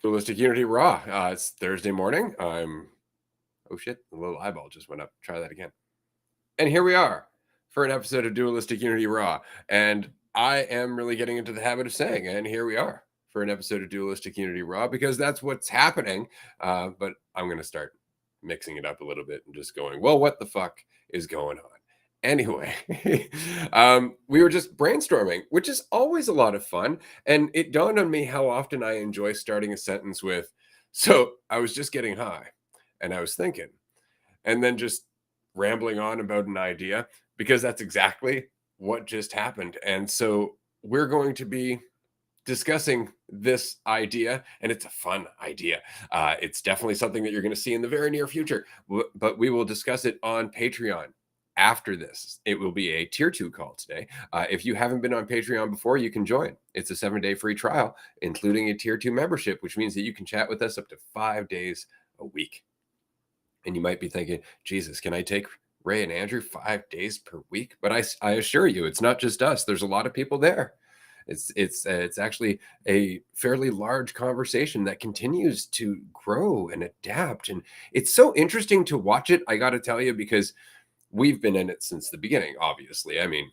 Dualistic Unity Raw. It's Thursday morning. Oh shit, the little eyeball just went up. Try that again. And here we are for an episode of Dualistic Unity Raw. And I am really getting into the habit of saying, and here we are for an episode of Dualistic Unity Raw, because that's what's happening. But I'm going to start mixing it up a little bit and just going, well, what the fuck is going on? Anyway, we were just brainstorming, which is always a lot of fun. And it dawned on me how often I enjoy starting a sentence with, so I was just getting high and I was thinking, and then just rambling on about an idea, because that's exactly what just happened. And so we're going to be discussing this idea, and it's a fun idea. It's definitely something that you're going to see in the very near future, but we will discuss it on Patreon. After this, it will be a tier 2 call today. If you haven't been on Patreon before, you can join. It's a 7-day free trial, including a tier 2 membership, which means that you can chat with us up to 5 days a week. And you might be thinking, Jesus, can I take Ray and Andrew 5 days per week? But I assure you, it's not just us. There's a lot of people there. It's actually a fairly large conversation that continues to grow and adapt. And it's so interesting to watch it, I got to tell you, because we've been in it since the beginning, obviously. I mean,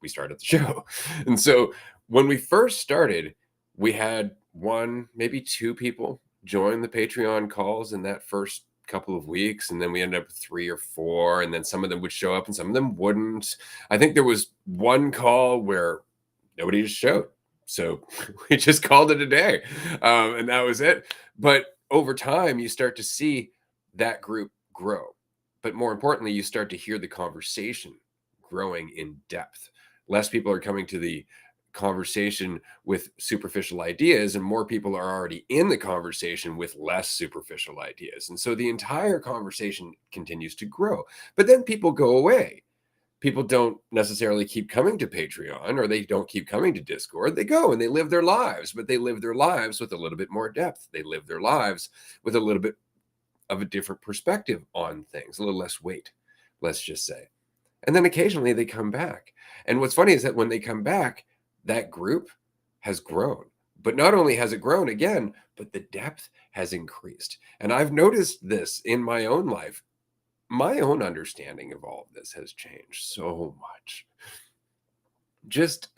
we started the show. And so when we first started, we had one, maybe two people join the Patreon calls in that first couple of weeks. And then we ended up with 3 or 4. And then some of them would show up and some of them wouldn't. I think there was one call where nobody just showed. So we just called it a day. And that was it. But over time, you start to see that group grow. But more importantly, you start to hear the conversation growing in depth. Less people are coming to the conversation with superficial ideas, and more people are already in the conversation with less superficial ideas. And so the entire conversation continues to grow. But then people go away. People don't necessarily keep coming to Patreon, or they don't keep coming to Discord. They go and they live their lives, but they live their lives with a little bit more depth. They live their lives with a little bit of a different perspective on things, a little less weight, let's just say. And then occasionally they come back. And what's funny is that when they come back, that group has grown. But not only has it grown again, but the depth has increased. And I've noticed this in my own life. My own understanding of all of this has changed so much. Just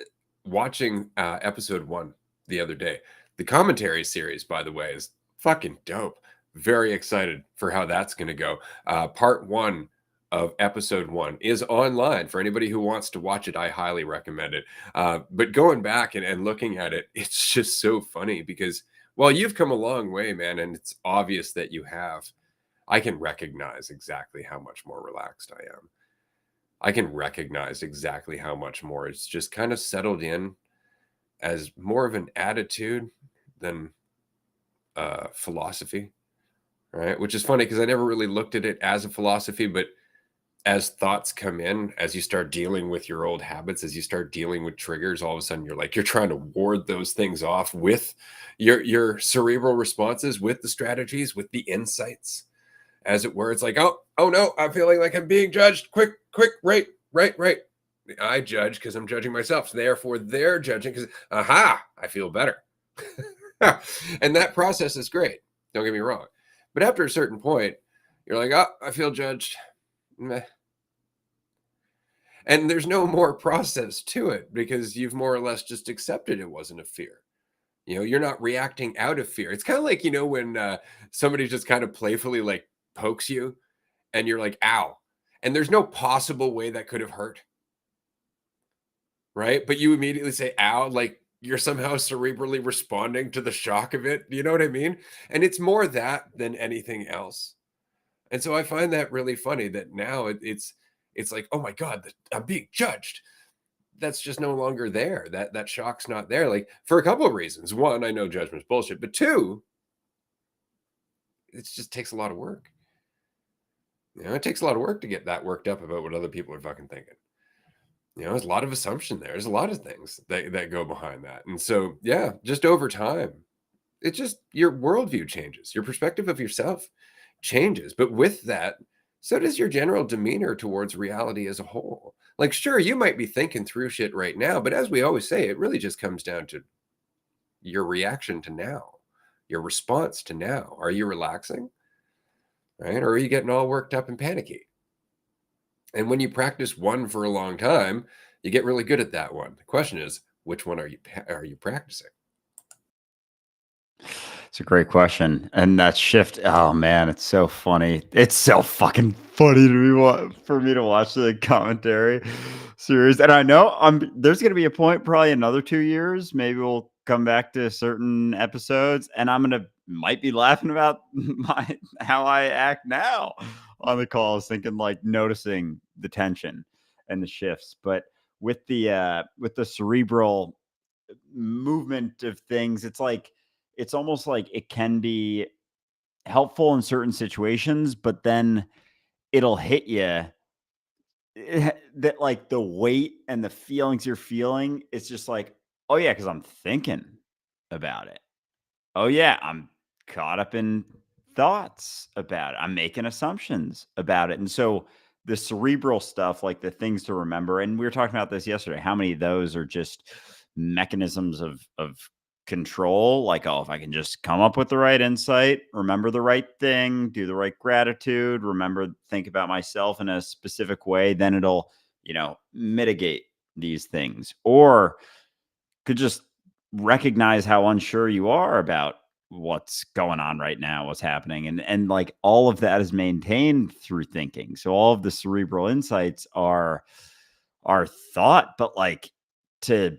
watching episode 1 the other day. The commentary series, by the way, is fucking dope. Very excited for how that's going to go. Part 1 of episode 1 is online for anybody who wants to watch it. I highly recommend it. But going back and looking at it, it's just so funny because, well, you've come a long way, man, and it's obvious that you have. I can recognize exactly how much more relaxed I am. I can recognize exactly how much more it's just kind of settled in as more of an attitude than philosophy. Right. Which is funny because I never really looked at it as a philosophy, but as thoughts come in, as you start dealing with your old habits, as you start dealing with triggers, all of a sudden you're trying to ward those things off with your cerebral responses, with the strategies, with the insights, as it were. It's like, oh no, I'm feeling like I'm being judged. Quick, right. I judge because I'm judging myself. So therefore they're judging because, I feel better. And that process is great. Don't get me wrong. But after a certain point, you're like, oh, I feel judged. Meh. And there's no more process to it because you've more or less just accepted it wasn't a fear. You're not reacting out of fear. It's kind of like, when somebody just kind of playfully like pokes you and you're like, ow. And there's no possible way that could have hurt. Right? But you immediately say, ow, like you're somehow cerebrally responding to the shock of it. You know what I mean? And it's more that than anything else. And so I find that really funny that now it's like, oh my God, I'm being judged. That's just no longer there. That shock's not there. Like for a couple of reasons. One, I know judgment's bullshit, but 2, it just takes a lot of work. It takes a lot of work to get that worked up about what other people are fucking thinking. There's a lot of assumption there. There's a lot of things that go behind that. And so, yeah, just over time, it's just your worldview changes. Your perspective of yourself changes. But with that, so does your general demeanor towards reality as a whole. Like, sure, you might be thinking through shit right now, but as we always say, it really just comes down to your reaction to now. your response to now. Are you relaxing? Right? Or are you getting all worked up and panicky? And when you practice one for a long time, you get really good at that one. The question is, which one are you practicing? It's a great question. And that shift, oh man, it's so funny. It's so fucking funny to me for me to watch the commentary series. And I know there's gonna be a point, probably another 2 years. Maybe we'll come back to certain episodes, and I'm gonna might be laughing about my how I act now on the calls, thinking like noticing the tension and the shifts. But with the cerebral movement of things, it's almost like it can be helpful in certain situations, but then it'll hit you that like the weight and the feelings you're feeling, it's just like, oh yeah, because I'm thinking about it. Oh yeah, I'm caught up in thoughts about it. I'm making assumptions about it. And so the cerebral stuff, like the things to remember, and we were talking about this yesterday, how many of those are just mechanisms of control? Like, oh, if I can just come up with the right insight, remember the right thing, do the right gratitude, remember, think about myself in a specific way, then it'll, mitigate these things. Or could just recognize how unsure you are about what's going on right now, what's happening. And like all of that is maintained through thinking. So all of the cerebral insights are thought, but like to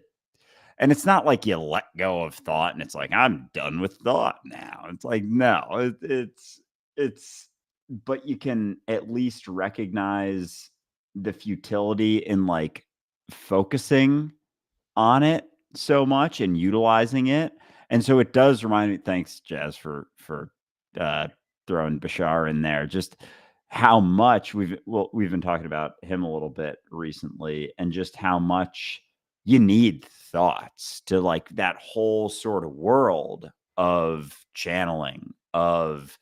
and it's not like you let go of thought and it's like I'm done with thought now. It's like no, it's but you can at least recognize the futility in like focusing on it so much and utilizing it. And so it does remind me, thanks, Jazz, for uh, throwing Bashar in there. Just how much we've been talking about him a little bit recently, and just how much you need thoughts to like that whole sort of world of channeling, of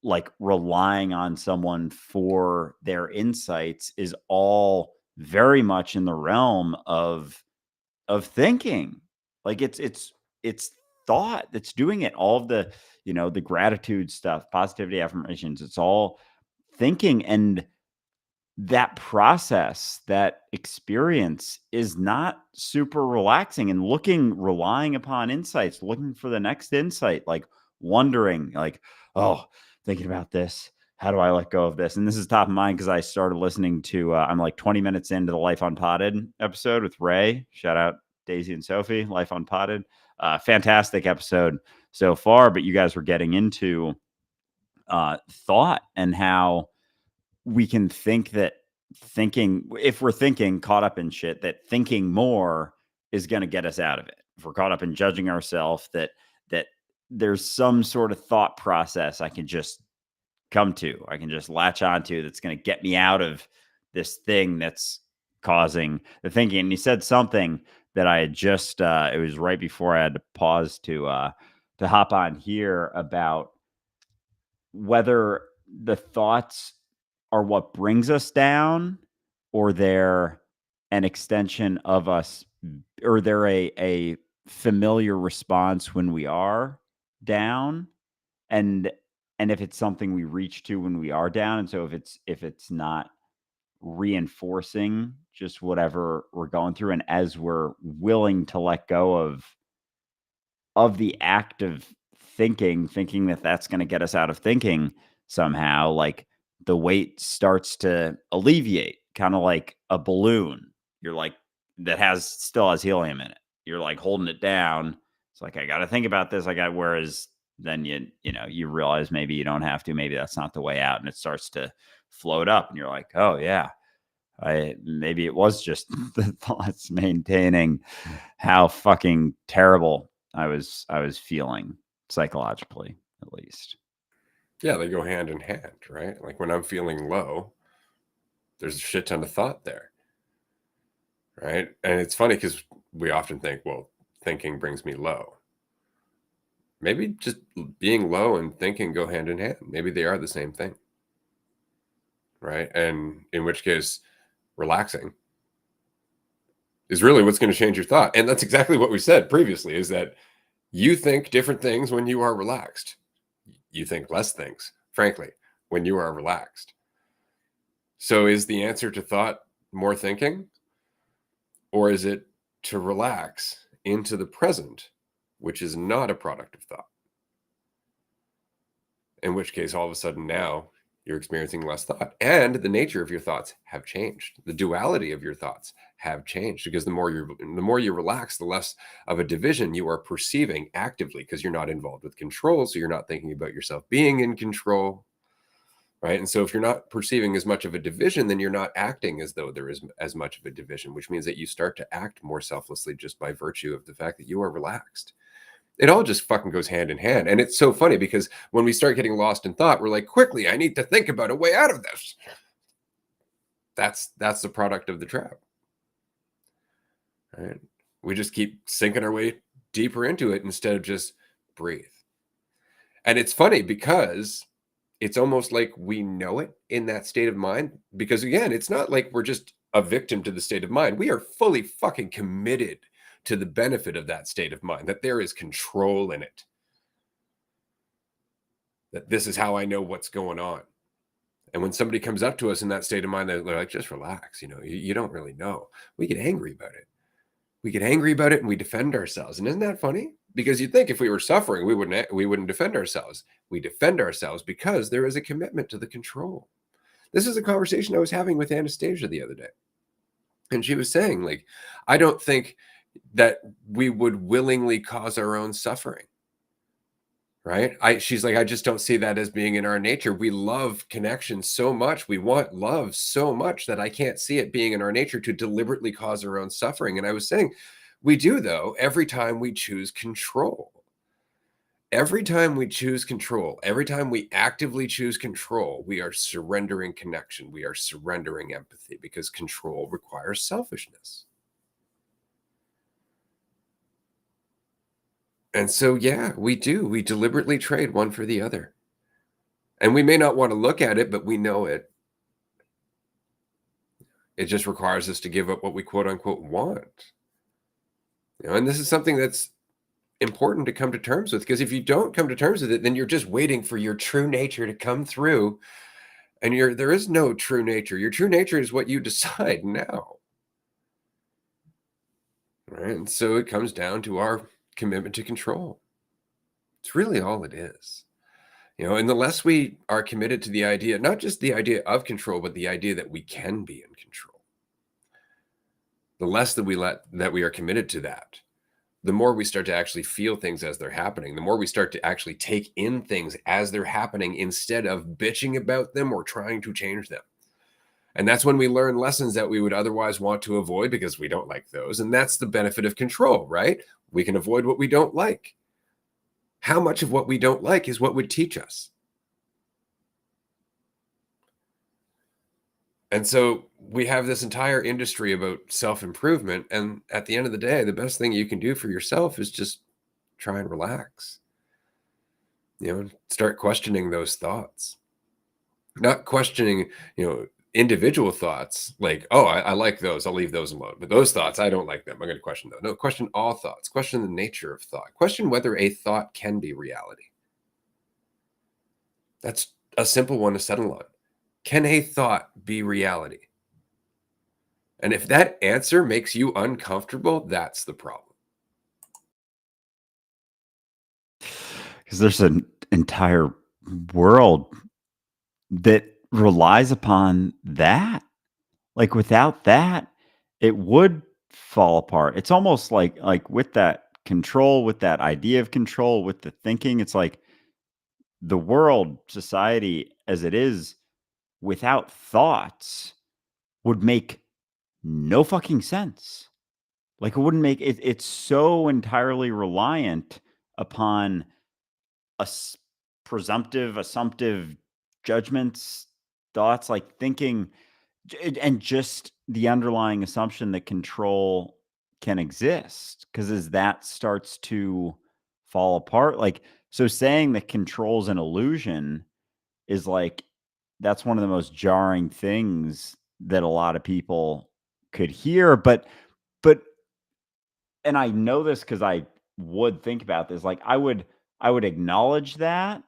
like relying on someone for their insights is all very much in the realm of thinking. Like it's thought that's doing it. All of the, the gratitude stuff, positivity affirmations, it's all thinking. And that process, that experience is not super relaxing, and relying upon insights, looking for the next insight, like wondering, like, oh, thinking about this. How do I let go of this? And this is top of mind because I started listening to, I'm like 20 minutes into the Life Unpotted episode with Ray. Shout out Daisy and Sophie, Life Unpotted. Fantastic episode so far, but you guys were getting into thought and how we can think that if we're thinking caught up in shit, that thinking more is going to get us out of it. If we're caught up in judging ourselves, that there's some sort of thought process I can just I can just latch onto that's going to get me out of this thing that's causing the thinking. And he said something that I had just it was right before I had to pause to hop on here, about whether the thoughts are what brings us down, or they're an extension of us, or they're a familiar response when we are down, and if it's something we reach to when we are down. And so if it's not reinforcing just whatever we're going through, and as we're willing to let go of the act of thinking that that's going to get us out of thinking somehow, like the weight starts to alleviate, kind of like a balloon. You're like, that still has helium in it. You're like holding it down. It's like, I got to think about this. Whereas then you realize maybe you don't have to, maybe that's not the way out. And it starts to float up and you're like, oh yeah, maybe it was just the thoughts maintaining how fucking terrible I was feeling psychologically, at least. Yeah, they go hand in hand, right? Like when I'm feeling low, there's a shit ton of thought there, right? And it's funny because we often think, well, thinking brings me low. Maybe just being low and thinking go hand in hand. Maybe they are the same thing, right? And in which case, relaxing is really what's going to change your thought. And that's exactly what we said previously, is that You think different things when you are relaxed. You think less things, frankly, when you are relaxed. So is the answer to thought more thinking? Or is it to relax into the present, which is not a product of thought? In which case, all of a sudden now you're experiencing less thought. And the nature of your thoughts have changed. The duality of your thoughts have changed because the more you relax, the less of a division you are perceiving actively because you're not involved with control. So you're not thinking about yourself being in control. Right. And so if you're not perceiving as much of a division, then you're not acting as though there is as much of a division, which means that you start to act more selflessly just by virtue of the fact that you are relaxed. It all just fucking goes hand in hand. And it's so funny because when we start getting lost in thought, we're like, quickly, I need to think about a way out of this. That's the product of the trap. Right? We just keep sinking our way deeper into it instead of just breathe. And it's funny because it's almost like we know it in that state of mind. Because again, it's not like we're just a victim to the state of mind. We are fully fucking committed to the benefit of that state of mind, that there is control in it. That this is how I know what's going on. And when somebody comes up to us in that state of mind, they're like, just relax. You don't really know. We get angry about it. We get angry about it and we defend ourselves. And isn't that funny? Because you'd think if we were suffering, we wouldn't defend ourselves. We defend ourselves because there is a commitment to the control. This is a conversation I was having with Anastasia the other day. And she was saying, like, I don't think that we would willingly cause our own suffering. Right. She's like, I just don't see that as being in our nature. We love connection so much. We want love so much that I can't see it being in our nature to deliberately cause our own suffering. And I was saying, we do, though, every time we choose control. Every time we choose control, every time we actively choose control, we are surrendering connection. We are surrendering empathy because control requires selfishness. And so, yeah, we do. We deliberately trade one for the other. And we may not want to look at it, but we know it. It just requires us to give up what we quote unquote want. And this is something that's important to come to terms with, because if you don't come to terms with it, then you're just waiting for your true nature to come through. And there is no true nature. Your true nature is what you decide now. Right. And so it comes down to our commitment to control. It's really all it is. And the less we are committed to the idea, not just the idea of control, but the idea that we can be in control, the less that we are committed to that, the more we start to actually feel things as they're happening, the more we start to actually take in things as they're happening instead of bitching about them or trying to change them. And that's when we learn lessons that we would otherwise want to avoid because we don't like those. And that's the benefit of control, right? We can avoid what we don't like. How much of what we don't like is what would teach us? And so we have this entire industry about self-improvement. And at the end of the day, the best thing you can do for yourself is just try and relax. Start questioning those thoughts. Not questioning, individual thoughts like, oh, I like those. I'll leave those alone. But those thoughts, I don't like them. I'm going to question those. No, question all thoughts. Question the nature of thought. Question whether a thought can be reality. That's a simple one to settle on. Can a thought be reality? And if that answer makes you uncomfortable, that's the problem. Because there's an entire world that relies upon that. Like, without that, it would fall apart. It's almost like with that control, with that idea of control, with the thinking, it's like the world, society as it is, without thoughts would make no fucking sense. Like, it wouldn't make it's so entirely reliant upon As presumptive, assumptive judgments, thoughts, like thinking, and just the underlying assumption that control can exist. Because as that starts to fall apart, like, so saying that control's an illusion is like, that's one of the most jarring things that a lot of people could hear. But and I know this because I would think about this. Like I would acknowledge that,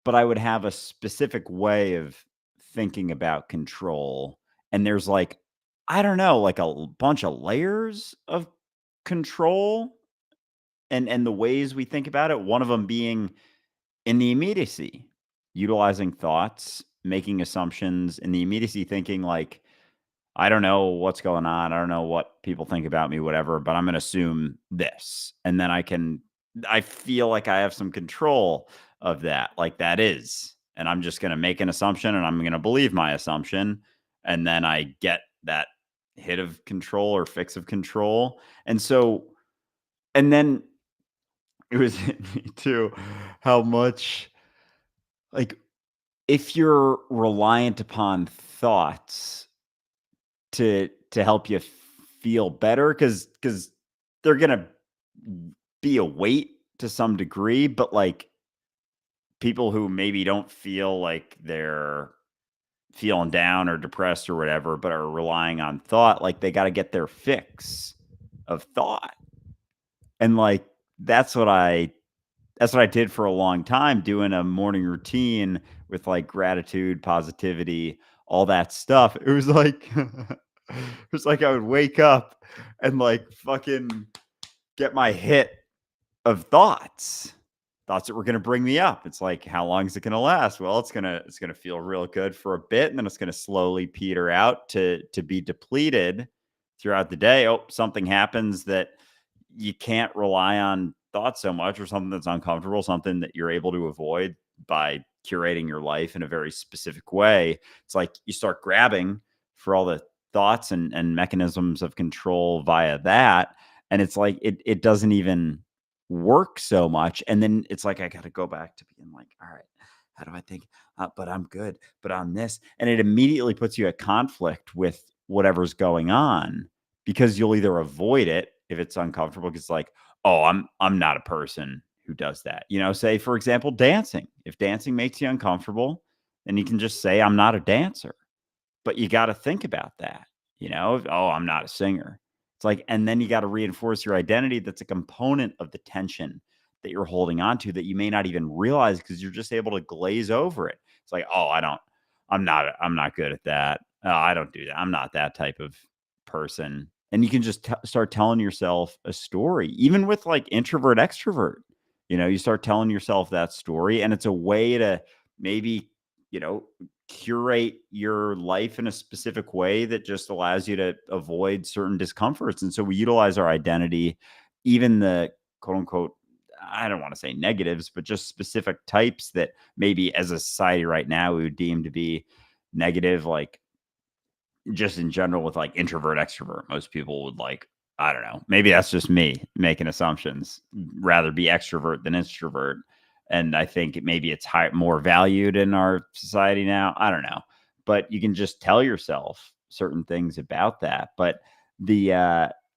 but I would have a specific way of thinking about control. And there's like, I don't know, like bunch of layers of control and the ways we think about it. One of them being in the immediacy, utilizing thoughts, making assumptions in the immediacy, thinking like, I don't know what's going on. I don't know what people think about me, whatever, but I'm going to assume this. And then I feel like I have some control of that. Like that is. And I'm just going to make an assumption and I'm going to believe my assumption. And then I get that hit of control or fix of control. And so, and then it was hitting me too how much, like, if you're reliant upon thoughts to help you feel better, because they're gonna be a weight to some degree, but like people who maybe don't feel like they're feeling down or depressed or whatever, but are relying on thought, like they got to get their fix of thought. And like that's what I did for a long time, doing a morning routine with like gratitude, positivity, all that stuff. It was like it was like I would wake up and like fucking get my hit of thoughts that were going to bring me up. It's like, how long is it going to last? Well, it's going to feel real good for a bit, and then it's going to slowly peter out to be depleted throughout the day. Oh, something happens that you can't rely on thoughts so much, or something that's uncomfortable, something that you're able to avoid by curating your life in a very specific way. It's like you start grabbing for all the thoughts and mechanisms of control via that. And it's like it doesn't even work so much. And then it's like I got to go back to being like, all right, how do I think? But I'm good. But on this, and it immediately puts you at conflict with whatever's going on, because you'll either avoid it if it's uncomfortable, because like, oh, I'm not a person who does that. Say for example, dancing. If dancing makes you uncomfortable, then you can just say I'm not a dancer. But you got to think about that. Oh, I'm not a singer. It's like, and then you got to reinforce your identity. That's a component of the tension that you're holding on to that you may not even realize, because you're just able to glaze over it. It's like, oh, I'm not good at that. I don't do that. I'm not that type of person. And you can just start telling yourself a story, even with like introvert, extrovert. You start telling yourself that story, and it's a way to maybe, you know, curate your life in a specific way that just allows you to avoid certain discomforts. And so we utilize our identity, even the quote unquote, I don't want to say negatives, but just specific types that maybe as a society right now we would deem to be negative, like just in general with like introvert, extrovert. Most people would like, I don't know, maybe that's just me making assumptions, rather be extrovert than introvert. And I think maybe it's more valued in our society now. I don't know. But you can just tell yourself certain things about that. But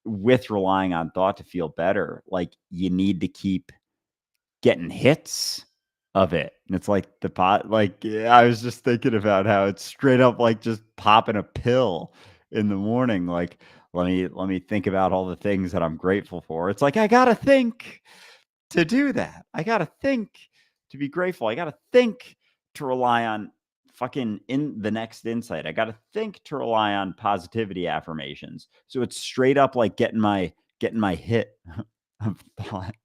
with relying on thought to feel better, like you need to keep getting hits of it. And it's like the pot, like, yeah, I was just thinking about how it's straight up like just popping a pill in the morning. Like, let me think about all the things that I'm grateful for. It's like I gotta think to do that. I gotta think to be grateful. I gotta think to rely on fucking in the next insight. I gotta think to rely on positivity affirmations. So it's straight up like getting my hit of thought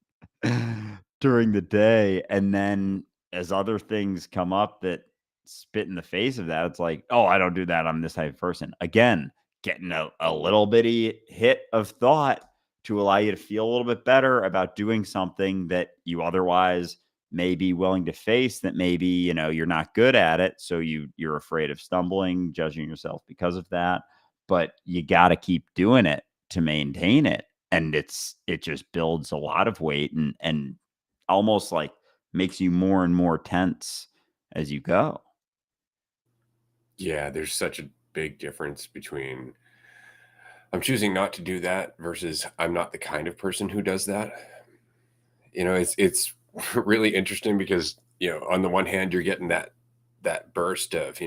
during the day. And then as other things come up that spit in the face of that, it's like, oh, I don't do that. I'm this type of person. Again, getting a little bitty hit of thought to allow you to feel a little bit better about doing something that you otherwise may be willing to face, that maybe, you're not good at it. So you're afraid of stumbling, judging yourself because of that. But you got to keep doing it to maintain it. And it just builds a lot of weight and almost like makes you more and more tense as you go. Yeah, there's such a big difference between I'm choosing not to do that versus I'm not the kind of person who does that. It's really interesting because, on the one hand you're getting that burst of,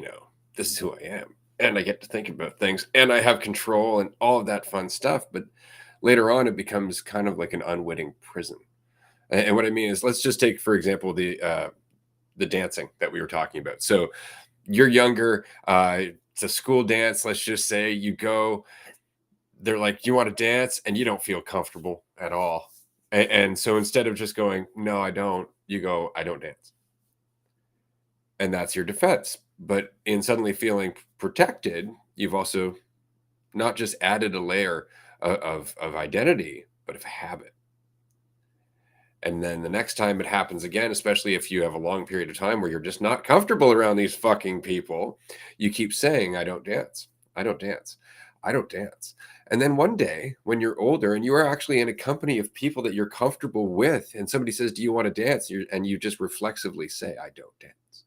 this is who I am. And I get to think about things and I have control and all of that fun stuff. But later on it becomes kind of like an unwitting prison. And what I mean is, let's just take, for example, the dancing that we were talking about. So you're younger, it's a school dance. Let's just say you go, they're like, you want to dance, and you don't feel comfortable at all. And so instead of just going, no, I don't, you go, I don't dance. And that's your defense. But in suddenly feeling protected, you've also not just added a layer of identity, but of habit. And then the next time it happens again, especially if you have a long period of time where you're just not comfortable around these fucking people, you keep saying, I don't dance. I don't dance. I don't dance. And then one day when you're older and you are actually in a company of people that you're comfortable with, and somebody says, do you want to dance? And you just reflexively say, I don't dance.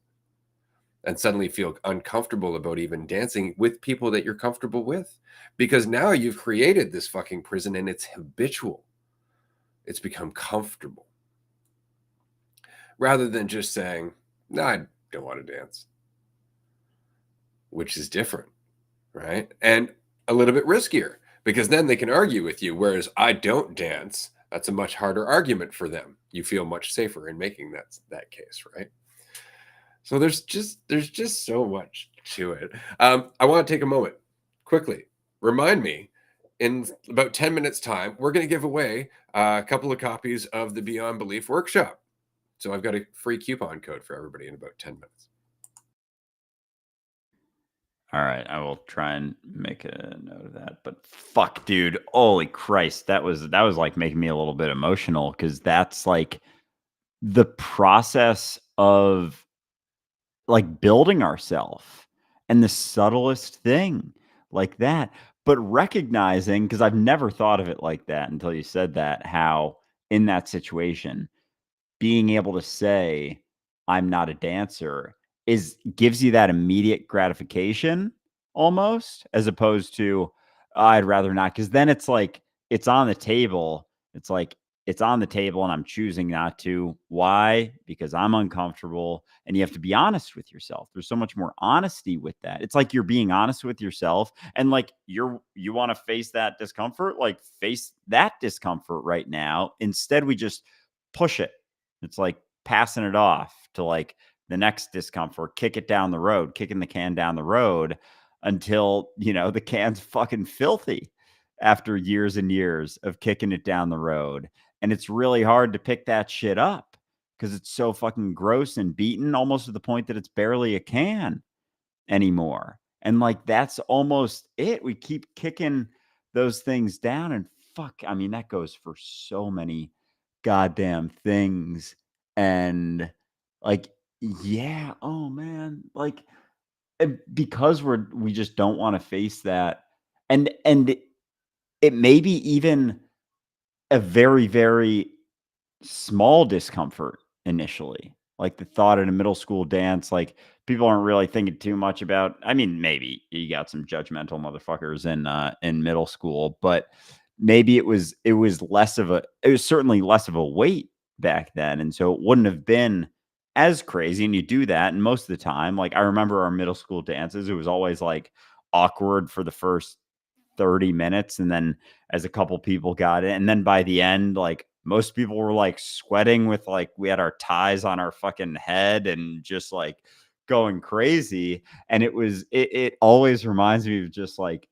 And suddenly feel uncomfortable about even dancing with people that you're comfortable with. Because now you've created this fucking prison and it's habitual. It's become comfortable, rather than just saying, no, I don't want to dance, which is different, right? And a little bit riskier, because then they can argue with you. Whereas I don't dance, that's a much harder argument for them. You feel much safer in making that case, right? So there's just so much to it. I want to take a moment quickly. Remind me, in about 10 minutes time, we're going to give away a couple of copies of the Beyond Belief workshop. So I've got a free coupon code for everybody in about 10 minutes. All right, I will try and make a note of that. But fuck, dude, holy Christ, that was like making me a little bit emotional because that's like the process of like building ourself and the subtlest thing like that. But recognizing, because I've never thought of it like that until you said that, how in that situation being able to say, "I'm not a dancer," is gives you that immediate gratification almost, as opposed to, I'd rather not, because then it's like, it's on the table. It's like, it's on the table and I'm choosing not to. Why? Because I'm uncomfortable, and you have to be honest with yourself. There's so much more honesty with that. It's like you're being honest with yourself, and like you wanna face that discomfort, like, face that discomfort right now. Instead, we just push it. It's like passing it off to like the next discomfort, kick it down the road, kicking the can down the road until, the can's fucking filthy after years and years of kicking it down the road. And it's really hard to pick that shit up because it's so fucking gross and beaten, almost to the point that it's barely a can anymore. And like that's almost it. We keep kicking those things down, and fuck, I mean that goes for so many goddamn things. And like, yeah, oh man, like, because we just don't want to face that. And it may be even a very, very small discomfort initially. Like the thought at a middle school dance, like people aren't really thinking too much about. I mean, maybe you got some judgmental motherfuckers in middle school, but maybe it was certainly less of a weight back then. And so it wouldn't have been as crazy. And you do that. And most of the time, like I remember our middle school dances, it was always like awkward for the first 30 minutes, and then as a couple people got it, and then by the end, like most people were like sweating with like we had our ties on our fucking head and just like going crazy. And it always reminds me of just like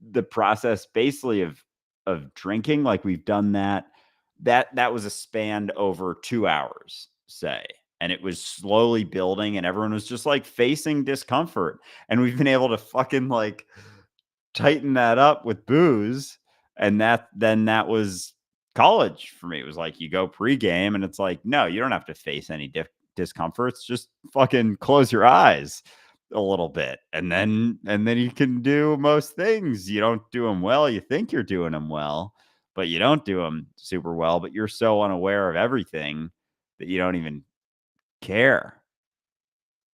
the process basically of drinking. Like we've done that was a span over 2 hours, say, and it was slowly building and everyone was just like facing discomfort, and we've been able to fucking like tighten that up with booze. And that was college for me. It was like you go pregame and it's like, no, you don't have to face any discomforts. Just fucking close your eyes a little bit. And then you can do most things. You don't do them well. You think you're doing them well, but you don't do them super well. But you're so unaware of everything that you don't even care.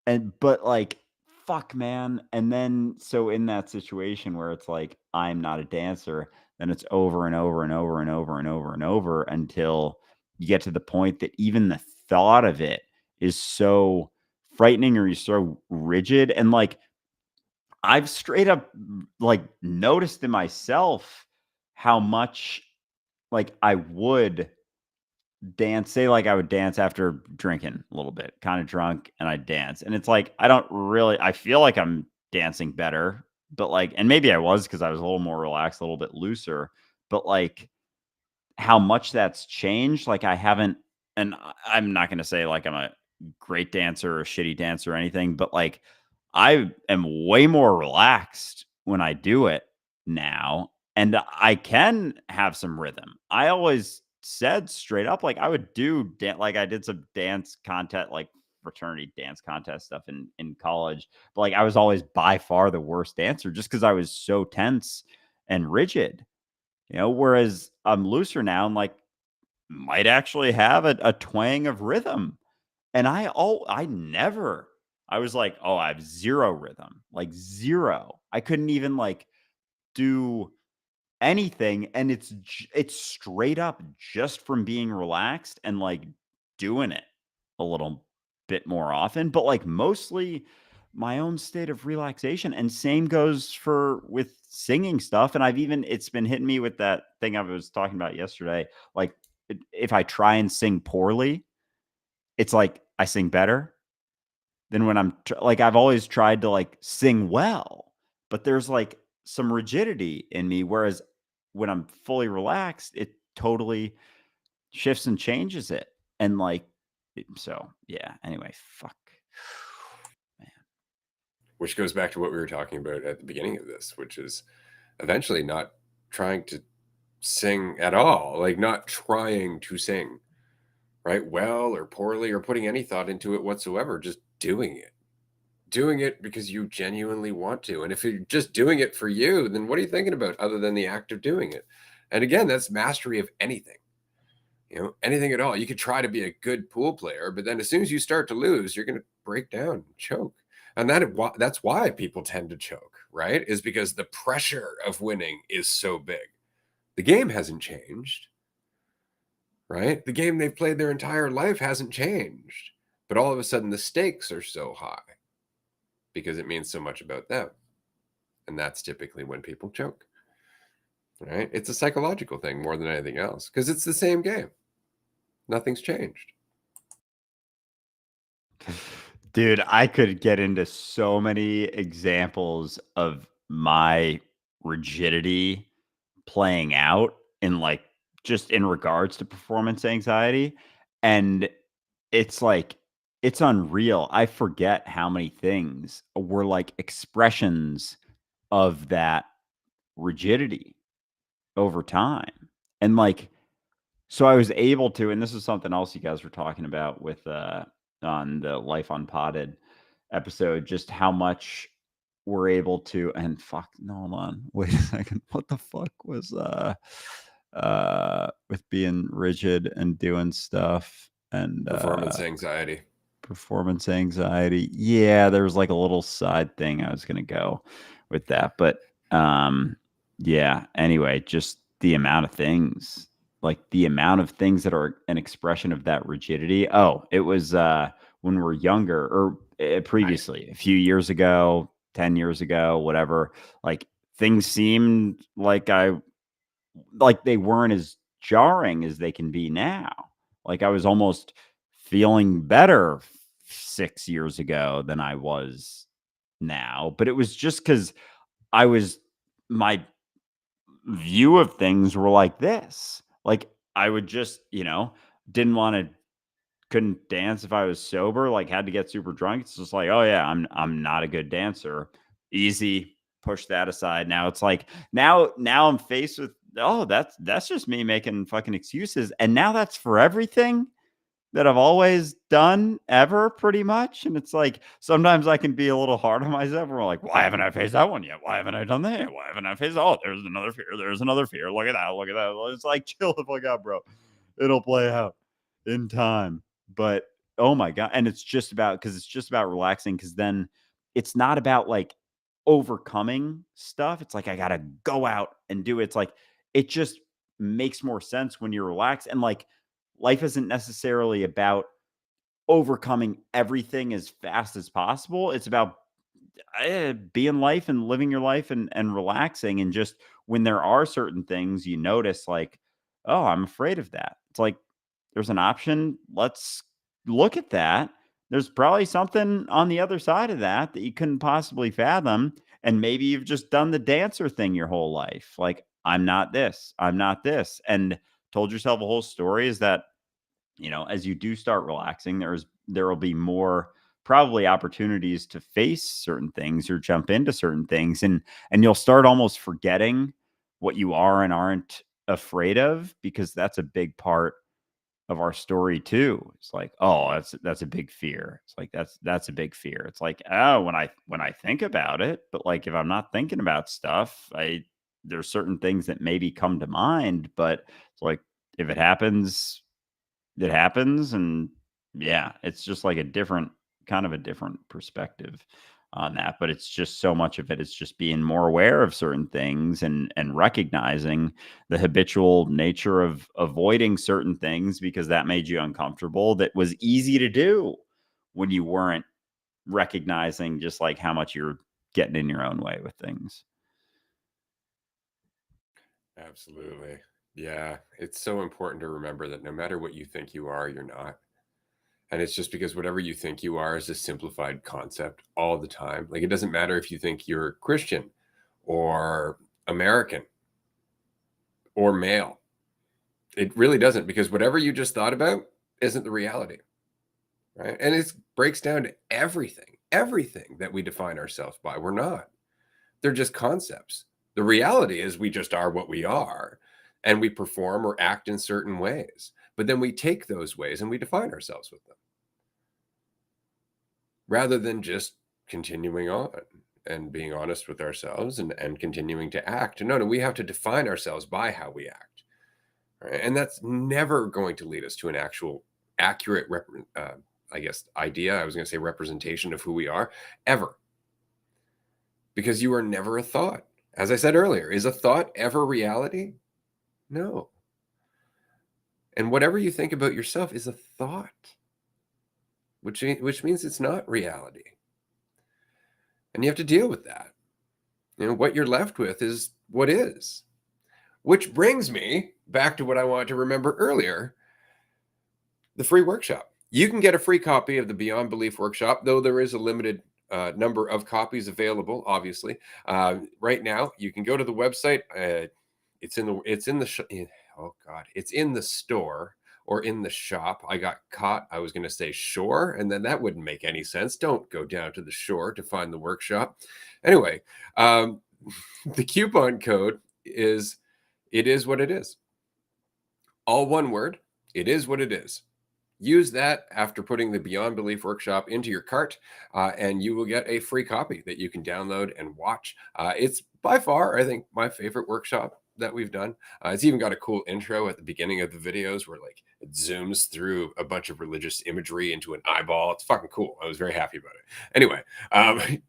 And but like, fuck, man. And then so in that situation where it's like, I'm not a dancer, then it's over and over and over and over and over and over until you get to the point that even the thought of it is so frightening, or you're so rigid. And like I've straight up like noticed in myself how much like I would dance, say like I would dance after drinking a little bit, kind of drunk, and I dance. And it's like I don't really I feel like I'm dancing better, but like and maybe I was because I was a little more relaxed, a little bit looser, but like how much that's changed, like I haven't and I'm not gonna say like I'm a great dancer or a shitty dancer or anything, but like I am way more relaxed when I do it now, and I can have some rhythm. I always said straight up, like I would do like I did some dance contest, like fraternity dance contest stuff in college, but like I was always by far the worst dancer just because I was so tense and rigid. Whereas I'm looser now and like might actually have a twang of rhythm. And I never I was like, oh, I have zero rhythm, like zero. I couldn't even like do anything. And it's straight up just from being relaxed and like doing it a little bit more often, but like mostly my own state of relaxation. And same goes for with singing stuff. And it's been hitting me with that thing I was talking about yesterday. Like if I try and sing poorly, it's like I sing better than when like I've always tried to like sing well, but there's like some rigidity in me. Whereas when I'm fully relaxed, it totally shifts and changes it. And like, so yeah. Anyway, fuck. Which goes back to what we were talking about at the beginning of this, which is eventually not trying to sing at all, like not trying to sing, right? Well or poorly or putting any thought into it whatsoever, just doing it. Doing it because you genuinely want to. And if you're just doing it for you, then what are you thinking about other than the act of doing it? And again, that's mastery of anything. Anything at all. You could try to be a good pool player, but then as soon as you start to lose, you're going to break down and choke. And that's why people tend to choke, right? Is because the pressure of winning is so big. The game hasn't changed, right? The game they've played their entire life hasn't changed. But all of a sudden the stakes are so high because it means so much about them. And that's typically when people choke. Right? It's a psychological thing more than anything else because it's the same game. Nothing's changed. Dude, I could get into so many examples of my rigidity playing out in like just in regards to performance anxiety. And it's like, it's unreal. I forget how many things were like expressions of that rigidity over time. And like, so I was able to, and this is something else you guys were talking about with on the Life Unpotted episode, just how much we're able to and fuck no hold on. Wait a second. What the fuck was with being rigid and doing stuff and Performance anxiety. performance anxiety. Yeah, there was like a little side thing I was gonna go with that. But yeah, anyway, just the amount of things, like the amount of things that are an expression of that rigidity. Oh, it was when we're younger or previously, a few years ago, 10 years ago, whatever, like things seemed like they weren't as jarring as they can be now. Like I was almost feeling better 6 years ago than I was now, but it was just cuz I was my view of things were like this. Like I would just, didn't want to couldn't dance if I was sober, like had to get super drunk. It's just like, oh yeah, I'm not a good dancer. Easy, push that aside. Now it's like now I'm faced with oh, that's just me making fucking excuses. And now that's for everything that I've always done ever pretty much. And it's like sometimes I can be a little hard on myself. We're like, why haven't I faced that one yet? Why haven't I done that? Why haven't I faced oh, there's another fear. There's another fear. Look at that. Look at that. It's like chill the fuck out, bro. It'll play out in time. But oh my God. And it's just about because it's just about relaxing because then it's not about like overcoming stuff. It's like I gotta go out and do it. It's like it just makes more sense when you're relaxed. And like life isn't necessarily about overcoming everything as fast as possible. It's about being life and living your life and relaxing. And just when there are certain things you notice, like, oh, I'm afraid of that. It's like, there's an option. Let's look at that. There's probably something on the other side of that that you couldn't possibly fathom. And maybe you've just done the dancer thing your whole life. Like, I'm not this, I'm not this. And told yourself a whole story is that, as you do start relaxing, there will be more probably opportunities to face certain things or jump into certain things. And you'll start almost forgetting what you are and aren't afraid of, because that's a big part of our story too. It's like, oh, that's a big fear. It's like that's a big fear. It's like, oh, when I think about it, but like if I'm not thinking about stuff, there's certain things that maybe come to mind, but it's like if it happens. And yeah, it's just like a different kind of a different perspective on that. But it's just so much of it is just being more aware of certain things and recognizing the habitual nature of avoiding certain things because that made you uncomfortable, that was easy to do when you weren't recognizing just like how much you're getting in your own way with things. Absolutely. Yeah. It's so important to remember that no matter what you think you are, you're not. And it's just because whatever you think you are is a simplified concept all the time. Like, it doesn't matter if you think you're Christian or American or male. It really doesn't, because whatever you just thought about isn't the reality. Right. And it breaks down to everything that we define ourselves by. We're not. They're just concepts. The reality is we just are what we are, and we perform or act in certain ways. But then we take those ways and we define ourselves with them rather than just continuing on and being honest with ourselves and continuing to act. No, we have to define ourselves by how we act. Right? And that's never going to lead us to an actual accurate, I guess, idea. I was going to say representation of who we are ever, because you are never a thought. As I said earlier, is a thought ever reality? No. And whatever you think about yourself is a thought, which means it's not reality. And you have to deal with that. What you're left with is what is. Which brings me back to what I wanted to remember earlier, the free workshop. You can get a free copy of the Beyond Belief workshop, though there is a limited number of copies available. Obviously, right now you can go to the website. It's in the store or in the shop. I got caught. I was going to say shore, and then that wouldn't make any sense. Don't go down to the shore to find the workshop. Anyway, the coupon code is it is what it is. All one word. It is what it is. Use that after putting the Beyond Belief workshop into your cart, and you will get a free copy that you can download and watch. It's by far, I think, my favorite workshop that we've done. It's even got a cool intro at the beginning of the videos where like it zooms through a bunch of religious imagery into an eyeball. It's fucking cool. I was very happy about it. Anyway,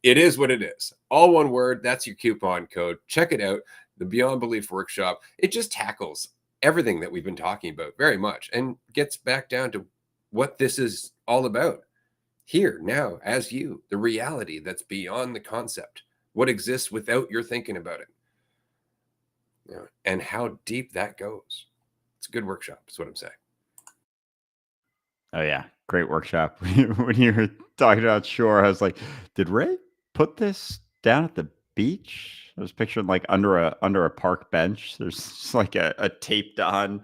it is what it is. All one word. That's your coupon code. Check it out. The Beyond Belief workshop. It just tackles everything that we've been talking about very much and gets back down to what this is all about here now as you, the reality that's beyond the concept, what exists without your thinking about it, and how deep that goes. It's a good workshop, is what I'm saying. Oh yeah, great workshop. When you were talking about shore, I was like, did Ray put this down at the beach? I was picturing like under a park bench. There's just like a taped on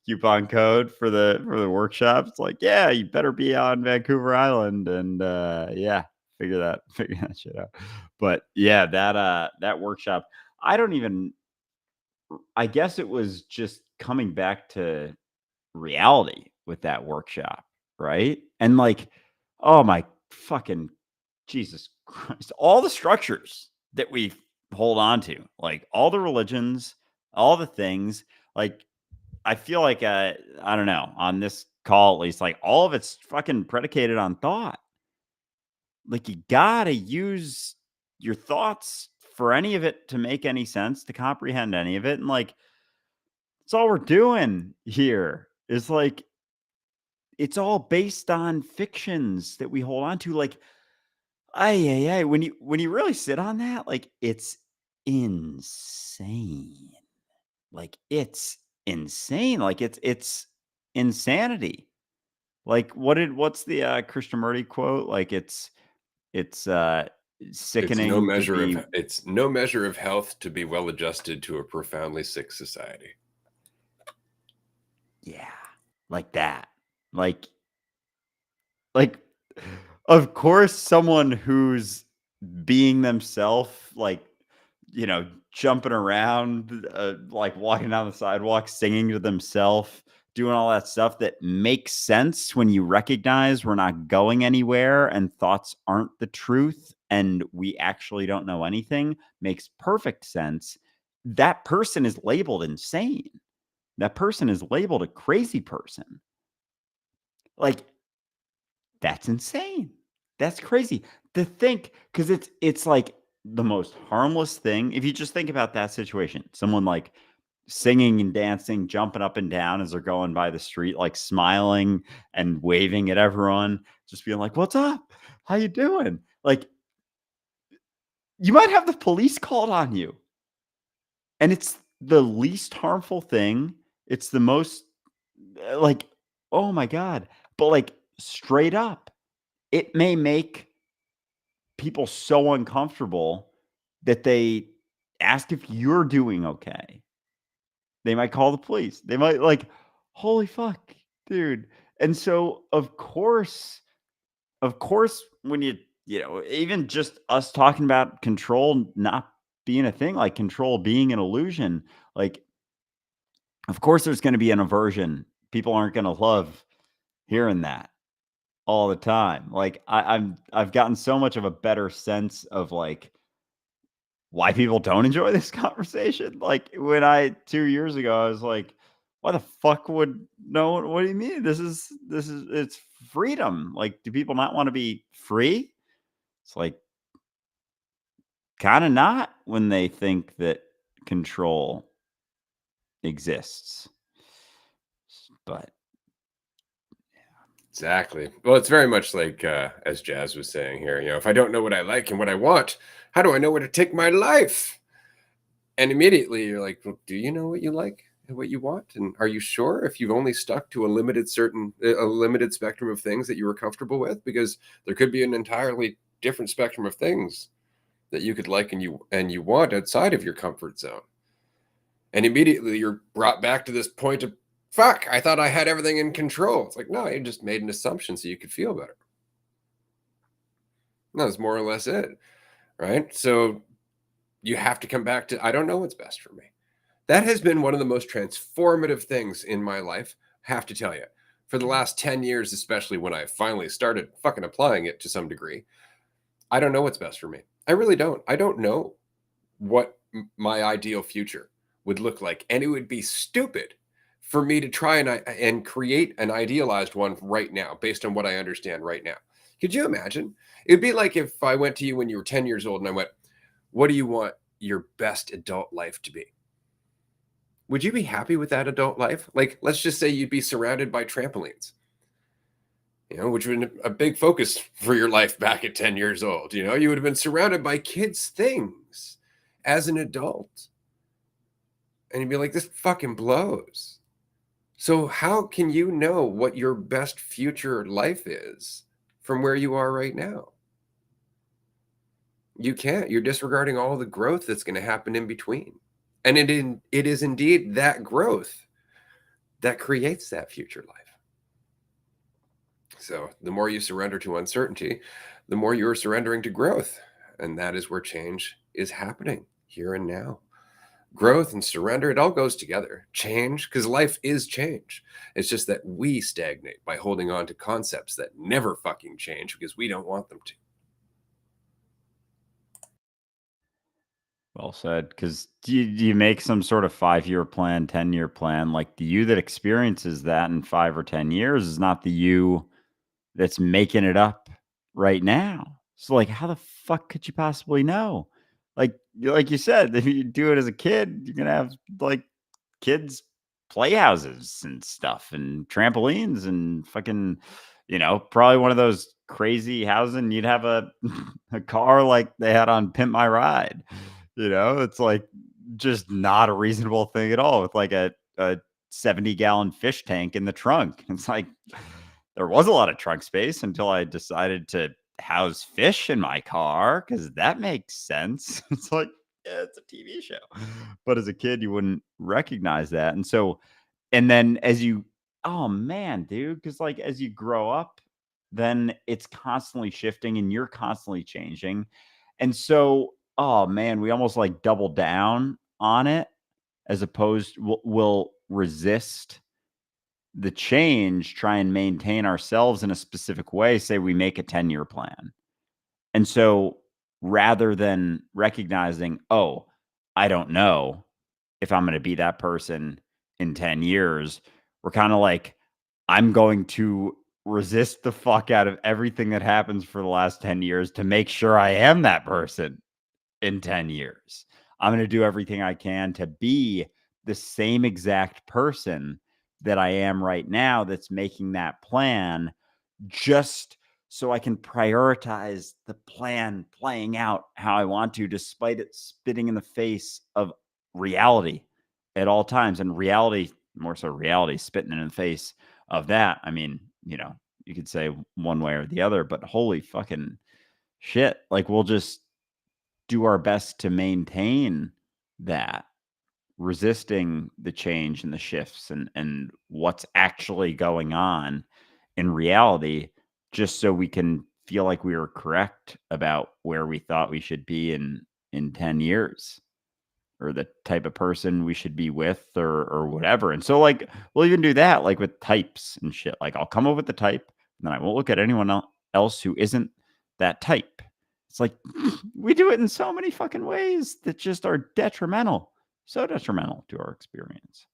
coupon code for the workshop. It's like, yeah, you better be on Vancouver Island, and yeah, figure that shit out. But yeah, that workshop. I don't even. I guess it was just coming back to reality with that workshop, right? And like, oh my fucking Jesus Christ, all the structures that we hold on to, like all the religions, all the things, like I feel like I don't know, on this call at least, like all of it's fucking predicated on thought. Like you gotta use your thoughts for any of it to make any sense, to comprehend any of it. And like that's all we're doing here. Is like it's all based on fictions that we hold on to, like, ay, when you really sit on that, like, it's insane. Like, it's insane. Like, it's insanity. Like, what's the Krishnamurti quote? Like, it's sickening to be, It's no measure of health to be well adjusted to a profoundly sick society. yeah, like that. Like, like, of course, someone who's being themselves, like, jumping around, like walking down the sidewalk, singing to themselves, doing all that stuff that makes sense when you recognize we're not going anywhere and thoughts aren't the truth and we actually don't know anything, makes perfect sense. That person is labeled insane. That person is labeled a crazy person. Like, that's insane. That's crazy to think, because it's like the most harmless thing. If you just think about that situation, someone like singing and dancing, jumping up and down as they're going by the street, like smiling and waving at everyone, just being like, "What's up? How you doing?" Like, you might have the police called on you, and it's the least harmful thing. It's the most like, oh my god, but like straight up, it may make people so uncomfortable that they ask if you're doing okay. They might call the police. They might, like, holy fuck, dude. And so of course, when even just us talking about control not being a thing, like control being an illusion, like, of course there's going to be an aversion. People aren't going to love hearing that all the time. Like, I've gotten so much of a better sense of, like, why people don't enjoy this conversation. Like, when 2 years ago, I was like, why the fuck would no one, what do you mean? This is it's freedom. Like, do people not want to be free? It's like, kind of not when they think that control exists. But Exactly. Well, it's very much like as Jazz was saying here, if I don't know what I like and what I want, how do I know where to take my life? And immediately you're like, well, do you know what you like and what you want? And are you sure if you've only stuck to a limited spectrum of things that you were comfortable with? Because there could be an entirely different spectrum of things that you could like and you want outside of your comfort zone. And immediately you're brought back to this point of, fuck, I thought I had everything in control. It's like, no, you just made an assumption so you could feel better. No, that's more or less it. Right. So you have to come back to, I don't know what's best for me. That has been one of the most transformative things in my life. I have to tell you, for the last 10 years, especially when I finally started fucking applying it to some degree, I don't know what's best for me. I really don't. I don't know what my ideal future would look like. And it would be stupid for me to try and create an idealized one right now based on what I understand right now. Could you imagine? It'd be like if I went to you when you were 10 years old and I went, what do you want your best adult life to be? Would you be happy with that adult life? Like, let's just say you'd be surrounded by trampolines, which would have been a big focus for your life back at 10 years old. You would have been surrounded by kids' things as an adult. And you'd be like, this fucking blows. So, how can you know what your best future life is from where you are right now? You can't. You're disregarding all the growth that's going to happen in between. And it is indeed that growth that creates that future life. So the more you surrender to uncertainty, the more you're surrendering to growth. And that is where change is happening here and now. Growth and surrender, it all goes together. Change, because life is change. It's just that we stagnate by holding on to concepts that never fucking change because we don't want them to. well said. Because do you make some sort of 5-year plan, 10-year plan? Like, the you that experiences that in 5 or 10 years is not the you that's making it up right now. So, like, how the fuck could you possibly know? Like you said, if you do it as a kid, you're gonna have, like, kids playhouses and stuff and trampolines and fucking, probably one of those crazy housing. You'd have a a car like they had on Pimp My Ride. It's like just not a reasonable thing at all with like a 70-gallon fish tank in the trunk. It's like there was a lot of trunk space until I decided to house fish in my car because that makes sense. It's like, yeah, it's a TV show. But as a kid, you wouldn't recognize that. And so, and then as you, oh man, dude, because like as you grow up, then it's constantly shifting and you're constantly changing. And so, oh man, we almost like double down on it as opposed we'll resist the change, try and maintain ourselves in a specific way. Say we make a 10-year plan. And so rather than recognizing, oh, I don't know if I'm going to be that person in 10 years, we're kind of like, I'm going to resist the fuck out of everything that happens for the last 10 years to make sure I am that person in 10 years. I'm going to do everything I can to be the same exact person that I am right now that's making that plan, just so I can prioritize the plan playing out how I want to, despite it spitting in the face of reality at all times. And reality, more so reality, spitting in the face of that. I mean, you could say one way or the other, but holy fucking shit. Like, we'll just do our best to maintain that, resisting the change and the shifts and what's actually going on in reality, just so we can feel like we were correct about where we thought we should be in 10 years, or the type of person we should be with, or whatever. And so like we'll even do that like with types and shit. Like I'll come up with the type and then I won't look at anyone else who isn't that type. It's like we do it in so many fucking ways that just are detrimental. So detrimental to our experience.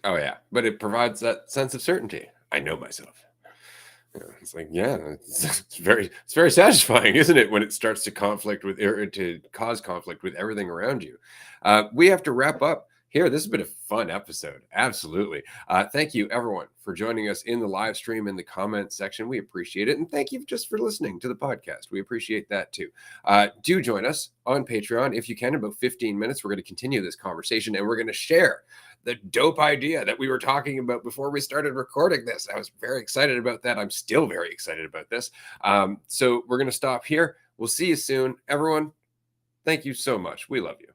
Oh yeah, but it provides that sense of certainty. I know myself. It's like, yeah, it's very satisfying, isn't it, when it starts to conflict with, or to cause conflict with everything around you. We have to wrap up here. This has been a fun episode. Absolutely. Thank you, everyone, for joining us in the live stream, in the comment section. We appreciate it. And thank you just for listening to the podcast. We appreciate that too. Do join us on Patreon if you can. In about 15 minutes, we're going to continue this conversation and we're going to share the dope idea that we were talking about before we started recording this. I was very excited about that. I'm still very excited about this. So we're going to stop here. We'll see you soon. Everyone, thank you so much. We love you.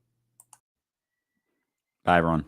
Bye, everyone.